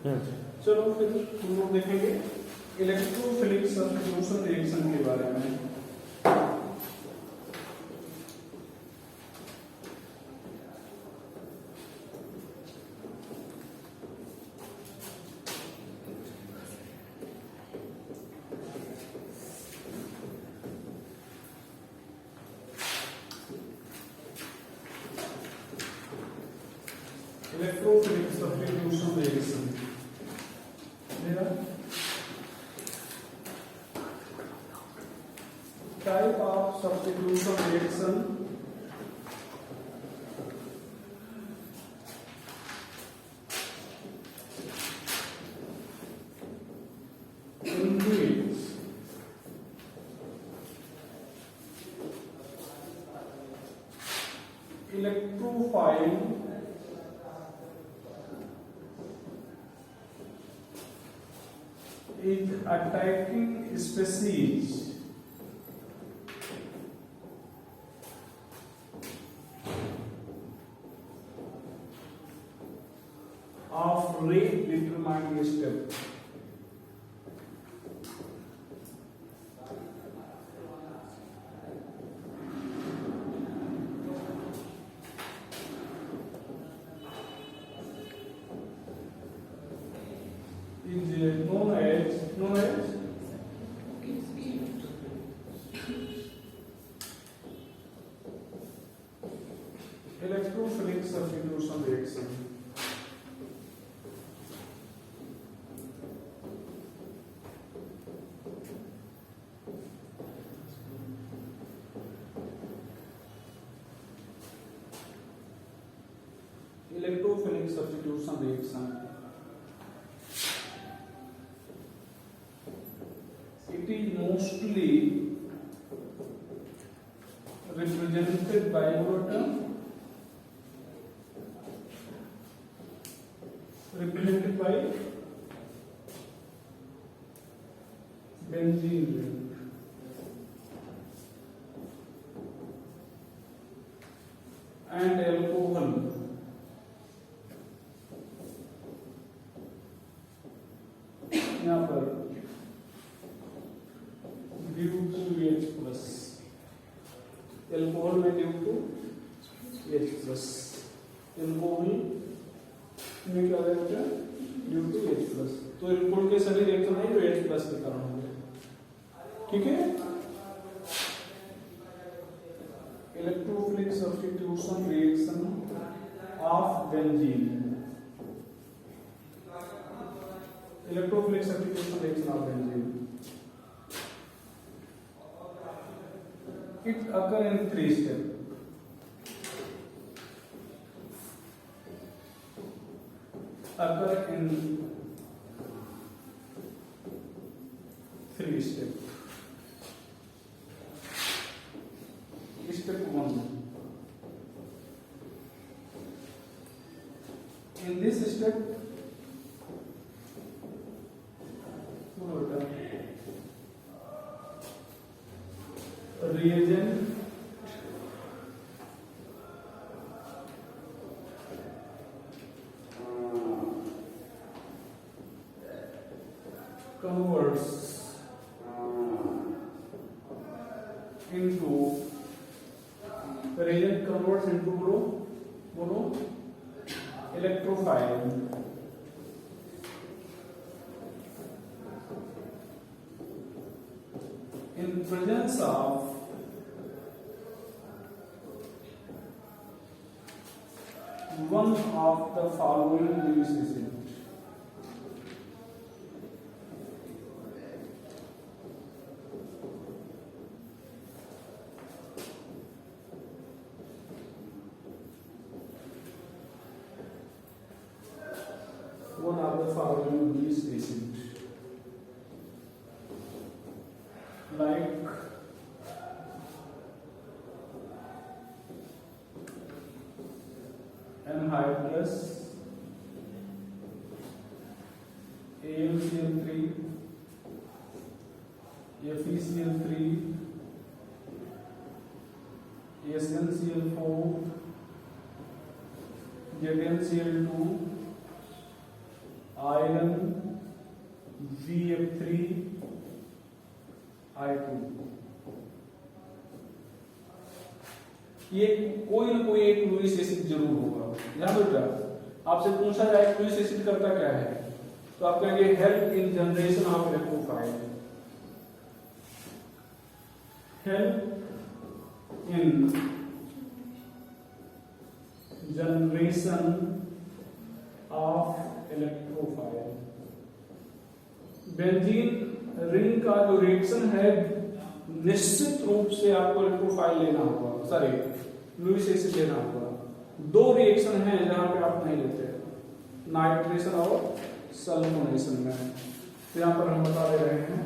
चलो फिर हम लोग देखेंगे इलेक्ट्रोफिलिक सब्स्टिट्यूशन रिएक्शन के बारे में। Electrophilic substitution reaction type of substitution reaction in which electrophile is attacking species of rate determined step. Is known as electrophilic substitution reaction. Electrophilic substitution reaction. It is mostly represented by what term? Represented by benzene ring and alcohol. यहाँ पर due to H plus, alcohol में due to H plus, alcohol में क्या रहेगा due to H plus. तो alcohol के सभी reaction है जो एच प्लस के कारण होंगे, ठीक है। Electrophilic substitution reaction of benzene, electrophilic substitution reaction of benzene. It occur in 3 steps. Occur in 3 steps. Step 1. In this step, reagent converts into mono electrophile in presence of one of the following Lewis agent. One of the following Lewis agent, like anhydrous, AlCl3, FeCl3, SnCl4, ZnCl2 iron VF3I2। ये कोई ना कोई एक Lewis acid जरूर होगा। ध्यान बेटा, आपसे पूछा जाए लुईस एसिड करता क्या है, तो आप कहेंगे help in generation of electrophile, help in generation of electrophile. Benzene ring का जो रिएक्शन है निश्चित रूप से आपको इलेक्ट्रोफाइल लेना होगा, सॉरी लुईस एसिड लेना होगा। दो रिएक्शन हैं जहां पे आप नहीं लेते, नाइट्रेशन और सल्फोनेशन में। तो यहां पर हम बता दे रहे हैं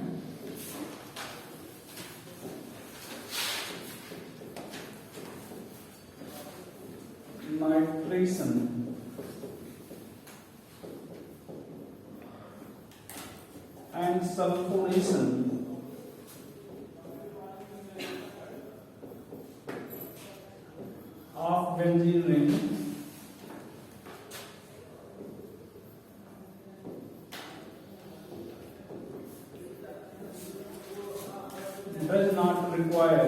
nitration and sulphonation of benzene ring does not require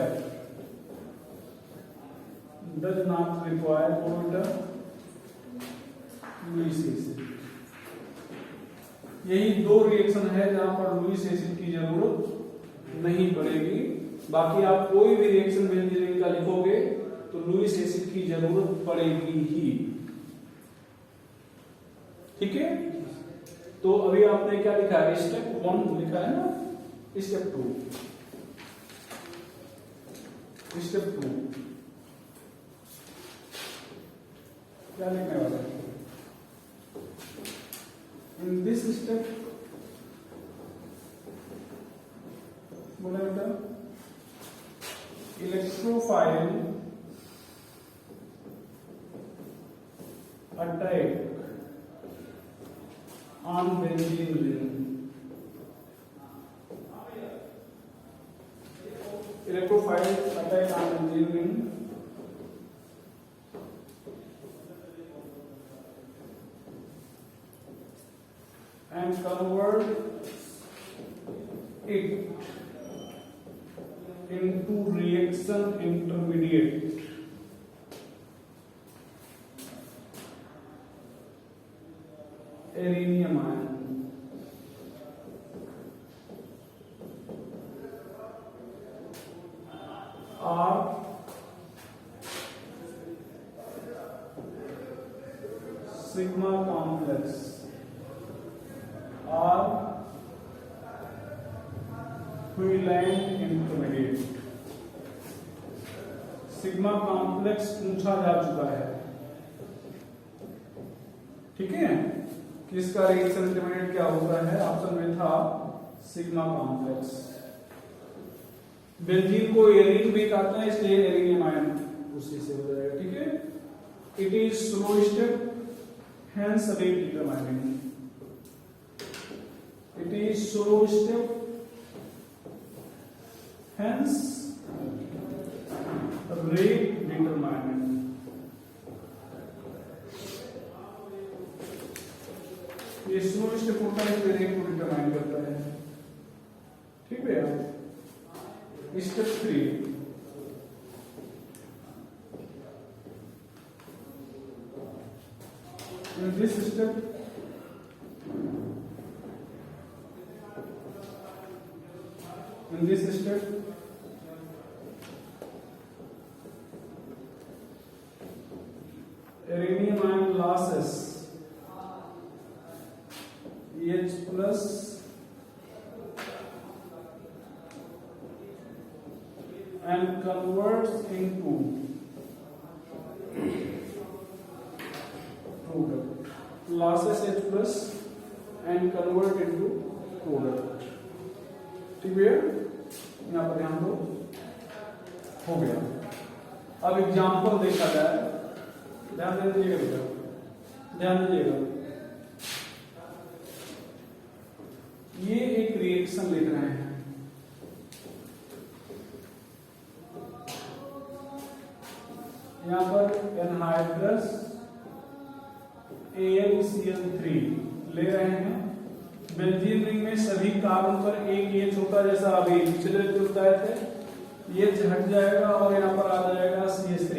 Lewis acid. यही दो रिएक्शन है जहां पर लुईस एसिड की जरूरत नहीं पड़ेगी। बाकी आप कोई भी रिएक्शन बेंजीन रिंग का लिखोगे तो लुईस एसिड की जरूरत पड़ेगी ही। ठीक है, तो अभी आपने क्या लिखा है, स्टेप 1 लिखा है ना, स्टेप 2 क्या लिखने वाला है? इन दिस स्टेप बोला बेटा, electrophile attack on benzene ring, electrophile attack on benzene ring and convert it into reaction intermediate arenium ion. Or sigma complex, or Wheland intermediate. Sigma complex पूछा जा चुका है, ठीक है। किसका रिएक्शन इंटरमीडिएट क्या होता है, ऑप्शन में था सिग्मा कॉम्प्लेक्स। बेंजीन को एरीन भी कहते हैं, इसलिए एरिनियम आयन उसी से हो जाएगा, ठीक है। It is slow step hence rate determining, it is slow step hence rate determining। ये स्लो स्टेप होता है, इसलिए रेट को डिटरमाइन करता है, ठीक है। Step 3, in this step uranium ion losses H plus and converts into product, losses H plus and convert into product, ठीक है। यहाँ पर ध्यान दो, हो गया। अब एग्जाम्पल देखा जाए, ध्यान दीजिएगा बेटा, ध्यान दीजिएगा। ये एक रिएक्शन लिख रहे हैं, यहाँ पर एनहाइड्रस AlCl3 ले रहे हैं। बेंजीन रिंग में सभी कार्बन पर एक एच होता है, जैसा अभी पिछले जो बताए थे, एच हट जाएगा और यहाँ पर आ जाएगा CH3।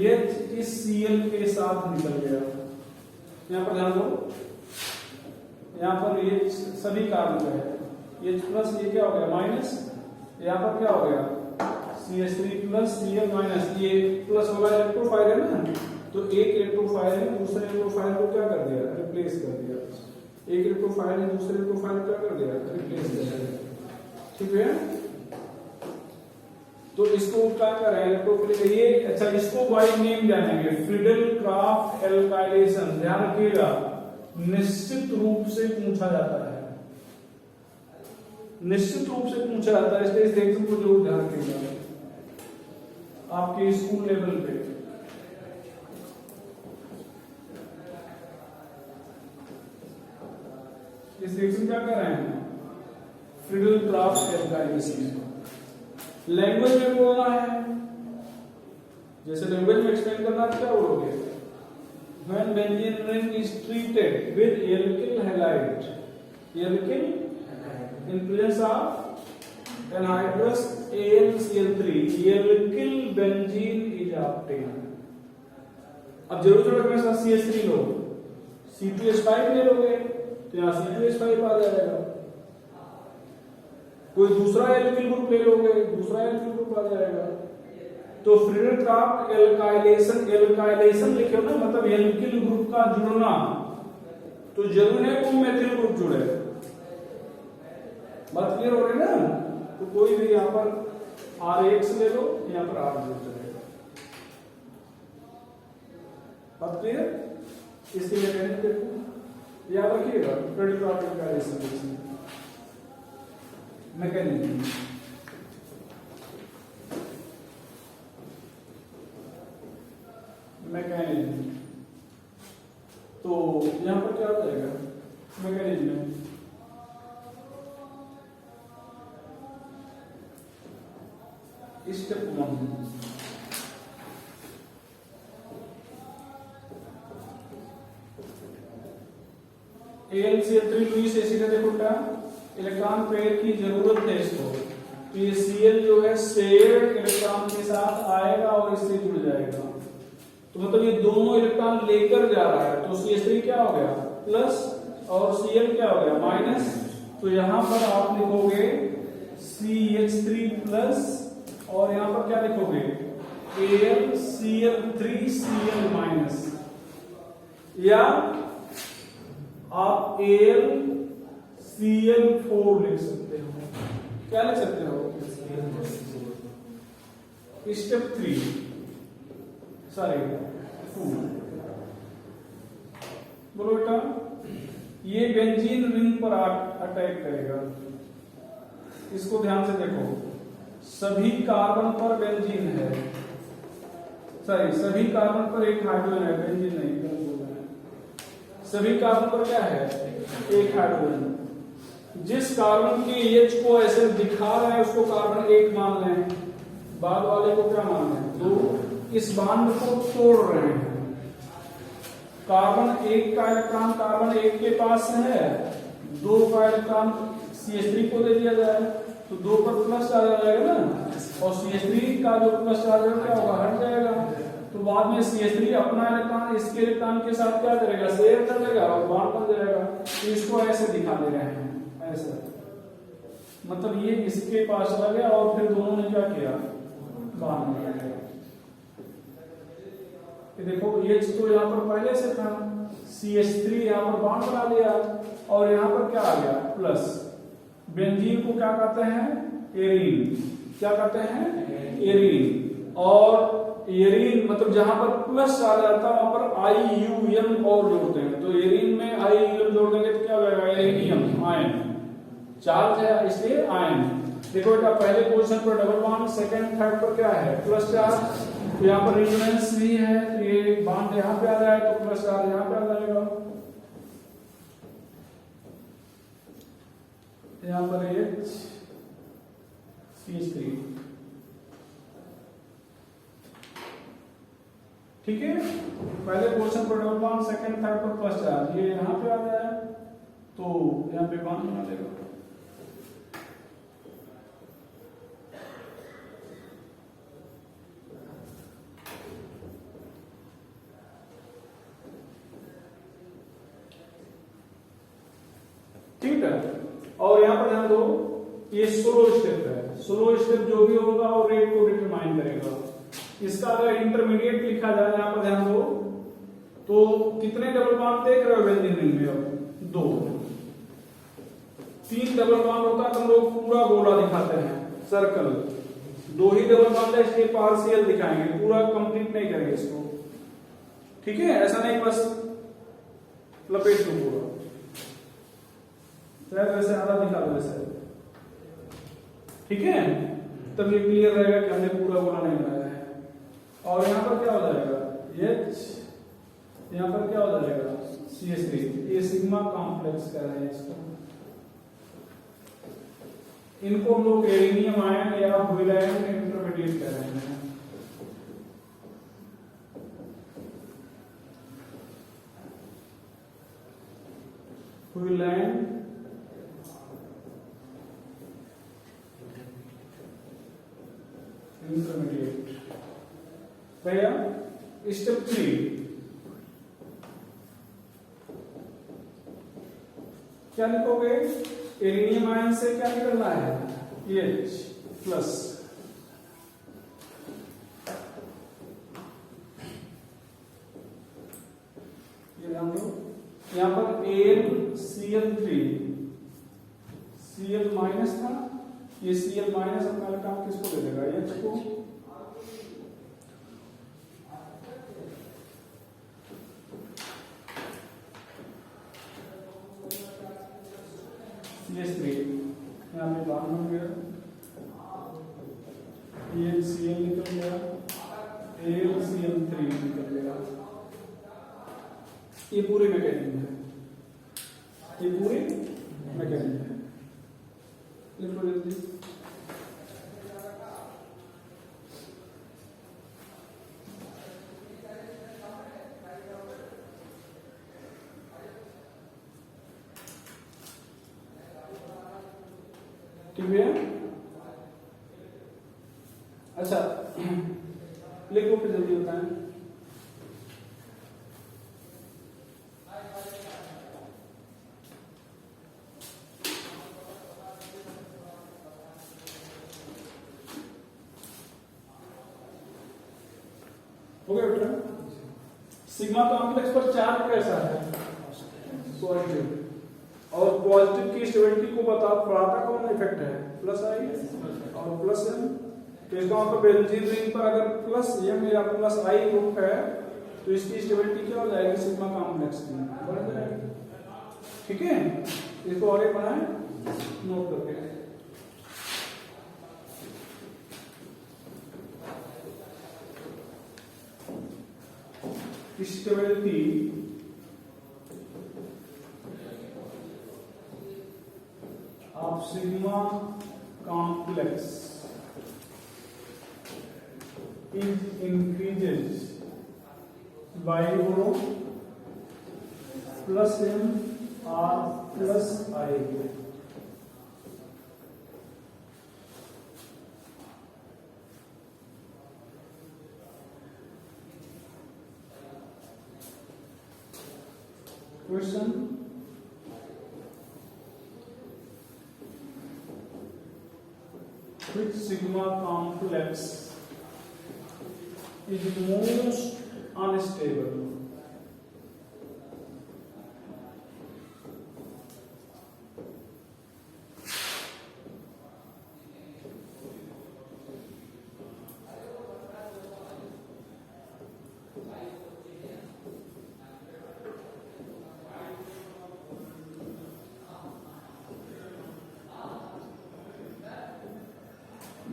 एच इस Cl के साथ निकल गया। यहाँ पर ध्यान दो, यहाँ पर एच सभी कार्बन का है, H प्लस ये क्या हो गया माइनस, यहाँ पर क्या हो गया CH3 प्लस Cl माइनस, ये प्लस वाला इलेक्ट्रोफाइल है ना, तो एक इलेक्ट्रोफाइल ने दूसरे इलेक्ट्रोफाइल को क्या कर दिया, रिप्लेस कर दिया। एक इलेक्ट्रोफाइल ने दूसरे इलेक्ट्रोफाइल को क्या कर दिया, रिप्लेस कर दिया। ठीक है, तो इसको क्या कर रहे हैं इलेक्ट्रोफिलिक, ये अच्छा इसको बाय नेम जानेंगे, फ्रीडल क्राफ्ट एल्काइलेशन। ध्यान रखिएगा, निश्चित रूप से पूछा जाता है, निश्चित रूप से पूछा जाता है, इसलिए इस एग्जाम को जरूर ध्यान रखिएगा आपके स्कूल लेवल पे। इस रिएक्शन क्या कर रहे हैं, फ्रीडल क्राफ्ट एल्काइलेशन। लैंग्वेज में बोलना है, जैसे लैंग्वेज में एक्सप्लेन करना है, क्या बोलोगे, when benzene ring is treated with alkyl halide, alkyl in presence of anhydrous AlCl3, alkyl benzene is obtained। अब जरूरत है मेरे साथ CH3 लो, C2H5 ले लोगे तो यहाँ C2H5 आ जाएगा, कोई दूसरा एल्किल ग्रुप ले लोगे, दूसरा एल्किल ग्रुप आ जाएगा। तो फ्रीडल क्राफ्ट एल्काइलेशन, एल्काइलेशन लिखे हो ना, मतलब एल्किल ग्रुप का जुड़ना, तो जरूर है कोई मेथिल ग्रुप जुड़े। बात क्लियर हो रही है ना, तो कोई भी यहाँ पर RH ले लो, यहाँ पर R जुड़ जाएगा। बात क्लियर, इसके मैकेनिज्म देखो, याद रखिएगा Friedel craft alkylation mechanism. Mechanism तो यहां पर क्या हो जाएगा mechanism, step 1 AlCl3 Lewis acid है, देखो क्या इलेक्ट्रॉन पेयर की जरूरत है इसको, तो ये Cl जो है शेयर्ड इलेक्ट्रॉन के साथ आएगा और इससे जुड़ जाएगा, तो मतलब ये दोनों इलेक्ट्रॉन लेकर जा रहा है, तो CH3 क्या हो गया प्लस और Cl क्या हो गया माइनस, तो यहां पर आप लिखोगे CH3 प्लस और यहां पर क्या लिखोगे AlCl3 Cl माइनस, या आप AlCl4 लिख सकते हो, क्या लिख सकते हो स्टेप 3 सॉरी 2। बोलो बेटा, ये बेंजीन रिंग पर अटैक करेगा, इसको ध्यान से देखो, सभी कार्बन पर बेंजीन है, सॉरी सभी कार्बन पर एक हाइड्रोजन है, बेंजीन नहीं सभी कार्बन पर क्या है एक हाइड्रोजन। जिस कार्बन के H को ऐसे दिखा रहे हैं उसको कार्बन 1 मान लें, बाद वाले को क्या मान लें 2, इस बांड को तोड़ रहे हैं। कार्बन 1 का इलेक्ट्रॉन कार्बन 1 के पास है, 2 का इलेक्ट्रॉन CH3 को दे दिया जाए तो 2 पर प्लस आ जाएगा ना, और CH3 का जो प्लस चार्ज क्या होगा हट जाएगा, तो बाद में CH3 अपना इलेक्ट्रॉन इसके इलेक्ट्रॉन के साथ क्या करेगा शेयर कर लेगा और बॉन्ड बन जाएगा। तो इसको ऐसे दिखा दे रहे हैं, ऐसा मतलब ये इसके पास चला गया और फिर दोनों ने क्या किया बॉन्ड बना लिया। ये देखो H तो यहाँ पर पहले से था, CH3 यहाँ पर बॉन्ड बना लिया और यहाँ पर क्या आ गया प्लस। बेंजीन को क्या कहते हैं एरीन, क्या कहते हैं एरीन, और एरीन मतलब जहां पर प्लस आ जाता है वहां पर IUM और जोड़ते हैं, तो एरीन में IUM जोड़ देंगे तो क्या हो जाएगा एरीनियम, आयन चार्ज है इसलिए आयन। देखो बेटा पहले पोजीशन पर डबल बॉन्ड, सेकंड थर्ड पर क्या है प्लस चार्ज, तो यहाँ पर रेजोनेंस भी है, तो ये बॉन्ड यहाँ पे आ जाए तो प्लस चार्ज यहाँ पे आ जाएगा, यहाँ पर CH3 ठीक है, पहले पोर्शन पर डबल बॉन्ड, सेकंड थर्ड पर प्लस चार्ज, ये यहाँ पे आ गया तो यहाँ पे बॉन्ड बना देगा। ठीक है, और यहाँ पर ध्यान दो, ये स्लो स्टेप है, स्लो स्टेप जो भी होगा वो रेट को डिटरमाइन करेगा। इसका अगर इंटरमीडिएट लिखा जाए, यहाँ पर ध्यान दो, तो कितने डबल बॉन्ड देख रहे हो बेंजीन रिंग में? अब 2, 3 डबल बॉन्ड होता तो हम लोग पूरा गोला दिखाते हैं, सर्कल। 2 ही डबल बॉन्ड है, इसलिए पार्शियल दिखाएंगे, पूरा कंप्लीट नहीं करेंगे इसको। ठीक है, ऐसा नहीं बस लपेट दो पूरा, शायद वैसे आधा दिखा दो वैसे। ठीक है, तब ये क्लियर रहेगा कि हमने पूरा गोला नहीं बनाया है। और यहाँ पर क्या हो जाएगा? H, यहाँ पर क्या हो जाएगा? CH3। ये सिग्मा कॉम्प्लेक्स कह रहे हैं इसको। इनको हम लोग एरिनियम आयन या व्हिलाइन इंटरमीडिएट कह रहे हैं। व्हिलाइन इंटरमीडिएट। भैया स्टेप 3 क्या लिखोगे? एरिनियम आयन से क्या निकलना है? H प्लस, ये ध्यान दो, यहाँ पर AlCl3, Cl माइनस था, ये Cl माइनस अपना काम किसको दे देगा? H को। CH3 यहाँ पे बाहर हो गया, AlCl निकल गया, AlCl3 निकल गया। ये पूरी मैकेनिज्म है, ये पूरी मैकेनिज्म है। लिखो जल्दी। ठीक है, अच्छा लिखो फिर जल्दी बताएं। हो गया बेटा? सिग्मा कॉम्प्लेक्स पर चार्ज कैसा है? पॉजिटिव। और पॉजिटिव की स्टेबिलिटी को बताता कौन इफेक्ट है? प्लस आई और प्लस एम। तो इसका मतलब बेंजीन रिंग पर अगर प्लस एम या प्लस आई ग्रुप है तो इसकी स्टेबिलिटी क्या हो जाएगी? सिग्मा कॉम्प्लेक्स की बढ़ जाएगी। ठीक है, इसको और एक बनाए नोट करके। Stability of sigma complex is increases by rho plus m or plus I. Question: which sigma complex is most unstable?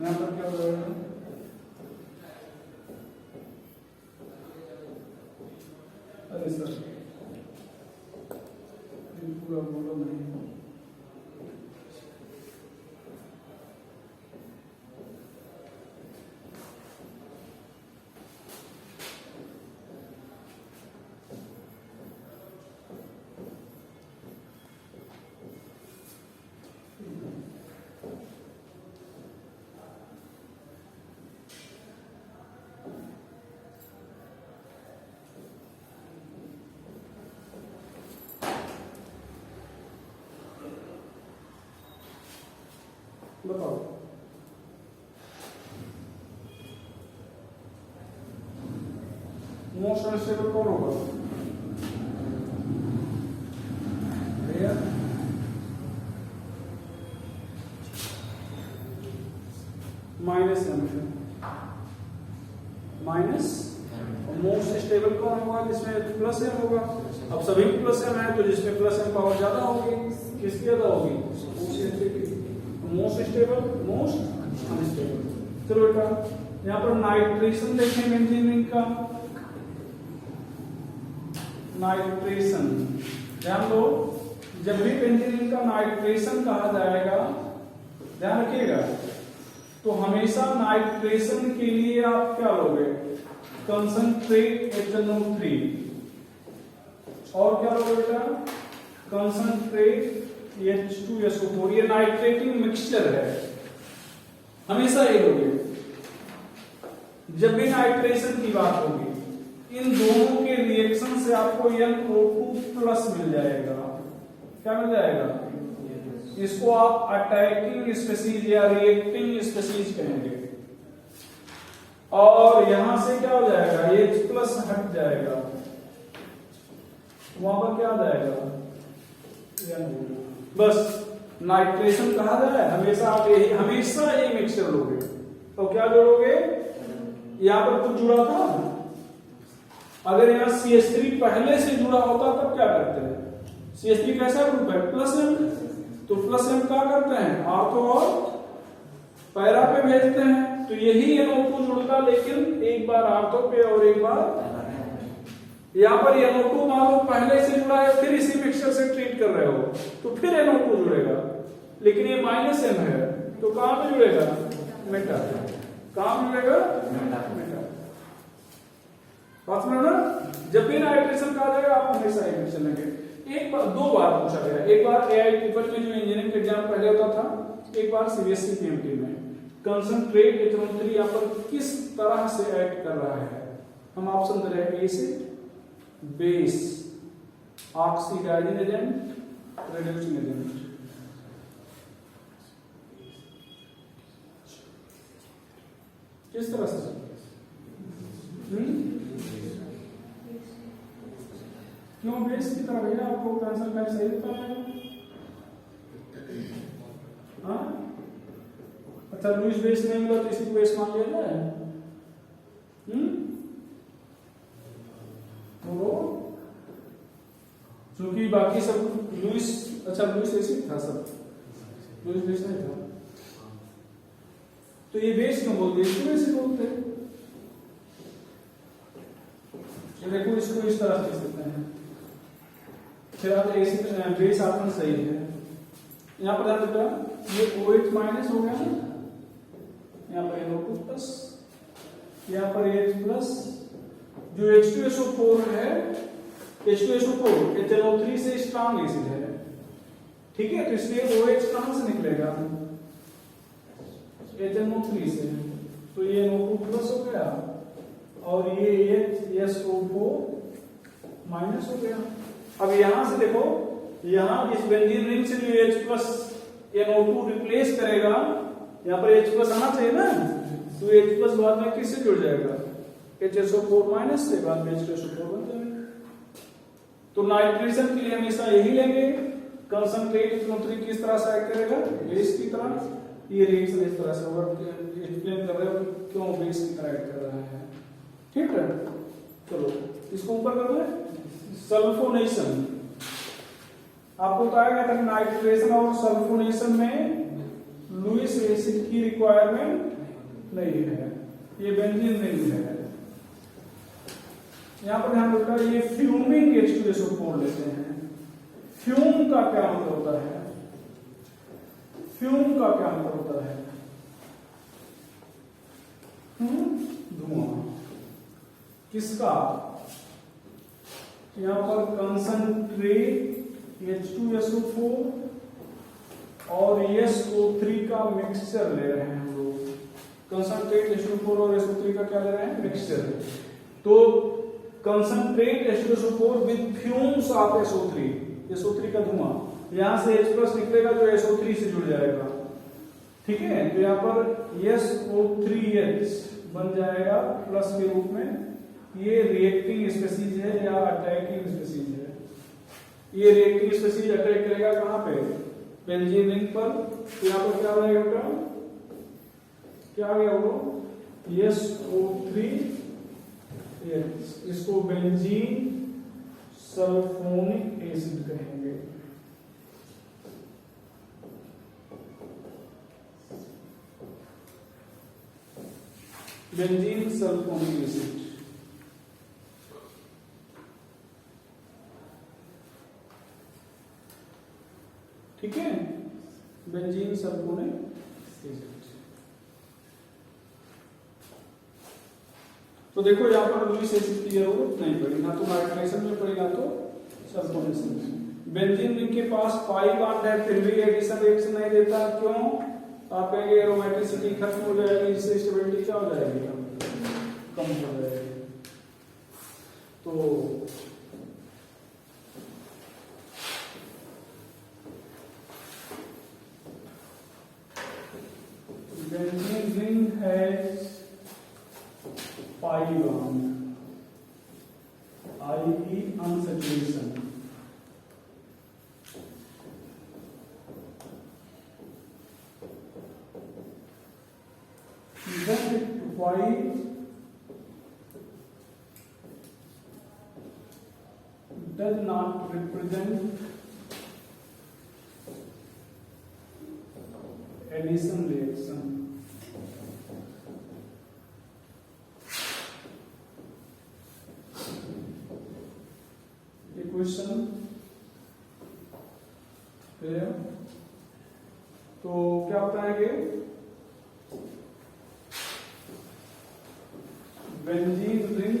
यहाँ पर क्या हो जाएगा? अरे सर पूरा बोलो नहीं। बताओ। मोस्ट अनस्टेबल कौन होगा? माइनस एम है, माइनस। मोस्ट स्टेबल कौन होगा? जिसमें प्लस एम होगा। अब सभी प्लस एम है तो जिसमें प्लस एम पावर ज्यादा होगी, किसकी ज्यादा होगी? Most stable, most unstable. चलो बेटा यहाँ पर नाइट्रेशन देखें बेंजीन का। नाइट्रेशन ध्यान दो, जब भी बेंजीन का नाइट्रेशन कहा जाएगा, ध्यान रखिएगा, तो हमेशा नाइट्रेशन के लिए आप क्या लोगे? Concentrate HNO3। और क्या लोगे बेटा? Concentrate H2SO4। ये नाइट्रेटिंग मिक्सचर है, हमेशा ये लोगे। जब भी नाइट्रेशन की बात होगी, इन दोनों के रिएक्शन से आपको NO2+ मिल जाएगा। क्या मिल जाएगा? इसको आप अटैकिंग स्पीसीज या रिएक्टिंग स्पीसीज कहेंगे। और यहां से क्या हो जाएगा? H+ हट जाएगा, वहां पर क्या आ जाएगा? बस नाइट्रेशन कहा जाए, हमेशा आप हमेशा ये मिक्सचर लोगे। तो क्या जोड़ोगे? यहां पर कुछ जुड़ा था, अगर यहाँ CH3 पहले से जुड़ा होता तब क्या करते हैं? CH3 कैसा ग्रुप है? Plus M. तो प्लस एम क्या करते हैं? आर्थो और पैरा पे भेजते हैं। तो यही NO2 जुड़ता, लेकिन एक बार आर्थो पे और एक बार यहाँ पर NO2 मान लो पहले से जुड़ा है, फिर इसी मिक्सचर से ट्रीट कर रहे हो तो फिर NO2 जुड़ेगा, लेकिन ये माइनस एम है तो कहां पे जुड़ेगा? मेटा। कहां जुड़ेगा? मेटा। बात समझ ना? जब भी नाइट्रेशन कहा जाएगा आप हमेशा ये मिक्सचर लेंगे। एक बार, दो बार पूछा गया, एक बार AI ट्रिपल में जो इंजीनियरिंग एग्जाम पहले होता था, एक बार CBSE PMT में। कंसंट्रेट HNO3 यहाँ पर किस तरह से एक्ट कर रहा है? हम ऑप्शन दे रहे हैं, acid, base, oxidising agent, reducing agent. किस तरह से? क्यों बेस की तरह? भैया आपको आंसर टाइप सही देता है। हाँ, अच्छा लुईस बेस नहीं मिला तो इसी को बेस मान लिया जाए। बोलो, क्योंकि बाकी सब लुईस, अच्छा लुईस एसिड था, सब लुईस बेस नहीं था, तो ये बेस क्यों बोलते? इसको बेस बोलते हैं। देखो इसको इस तरह लिख सकते हैं, फिर आप एसिड बेस ऑप्शन सही है। यहाँ पर ध्यान रखना, ये OH माइनस हो गया, यहाँ पर NO2+, यहाँ पर H+, जो H2SO4 है, H2SO4 HNO3 से स्ट्रॉन्ग एसिड है, ठीक है, तो इसलिए OH कहां से निकलेगा? HNO3 से, तो ये NO2+ हो गया और ये HSO4- हो गया। अब यहां से देखो, यहां इस बेंजीन रिंग से जो H+ NO2 रिप्लेस करेगा, यहां पर H+ आना चाहिए ना, तो H+ बाद में किससे जुड़ जाएगा? HSO4- से, बाद में H2SO4 बन जाएगा। तो नाइट्रेशन के लिए हमेशा यही लेंगे। कंसंट्रेट HNO3 किस तरह से एक्ट करेगा? बेस की तरह। ये रिएक्शन इस तरह से होगा, एक्सप्लेन कर रहे हो क्यों बेस की तरह एक्ट कर रहा है, ठीक है। चलो इसको ऊपर कर दे। सल्फोनेशन, आपको बताया गया था कि नाइट्रेशन और सल्फोनेशन में लुईस एसिड की रिक्वायरमेंट नहीं है, ये बेंजीन रिंग है। यहां पर ध्यान रखना, ये फ्यूमिंग H2SO4 लेते हैं। फ्यूम का क्या मतलब होता है? फ्यूम का क्या मतलब होता है? धुआं। किसका? यहां पर कंसंट्रेट H2SO4 और SO3 का मिक्सचर ले रहे हैं हम लोग। कंसंट्रेट H2O4 और SO3 का क्या ले रहे हैं? मिक्सचर। तो concentrate H2SO4 with fumes of SO3 का धुआं, यहां से H+ निकलेगा जो SO3 से जुड़ जाएगा, ठीक है, तो यहाँ पर SO3H बन जाएगा प्लस के रूप में। ये रिएक्टिंग स्पीसीज है या अटैकिंग स्पीसीज है? ये रिएक्टिंग स्पीसीज अटैक करेगा कहाँ पे? बेंजीन रिंग पर। तो यहाँ पर क्या रहेगा बेटा, क्या आ गया वो SO3H, इसको बेंजीन सल्फोनिक एसिड कहेंगे। बेंजीन सल्फोनिक एसिड, ठीक है, बेंजीन सल्फोनिक एसिड। तो देखो यहाँ पर लुईस एसिड की जरूरत नहीं पड़ी, ना तो नाइट्रेशन में पड़ी ना तो सल्फोनेशन में। बेंजीन रिंग के पास पाई बॉन्ड है फिर भी एडिशन रिएक्शन नहीं देता, क्यों? आप कहेंगे एरोमेटिसिटी खत्म हो जाएगी, इससे स्टेबिलिटी क्या हो जाएगी, कम हो जाएगी। तो benzene ring has pi bond, i.e. unsaturation. Then Y does not represent addition reaction. Equation है, तो क्या बताएंगे? बेंजीन रिंग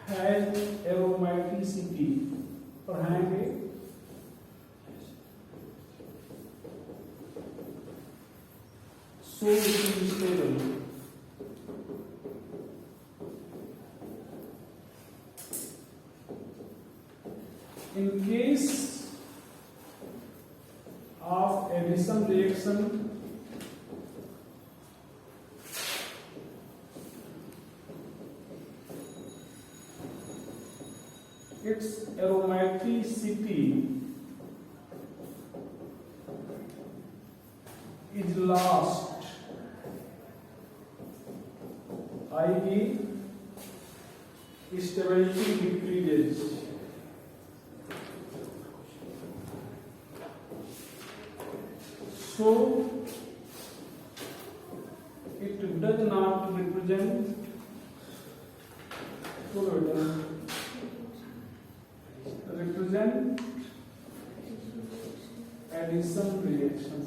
हैज एरोमेटिसिटी, पढ़ाएंगे so it is stable. In case of addition reaction, its aromaticity is lost, i.e. stability decreases. So it does not represent addition reactions.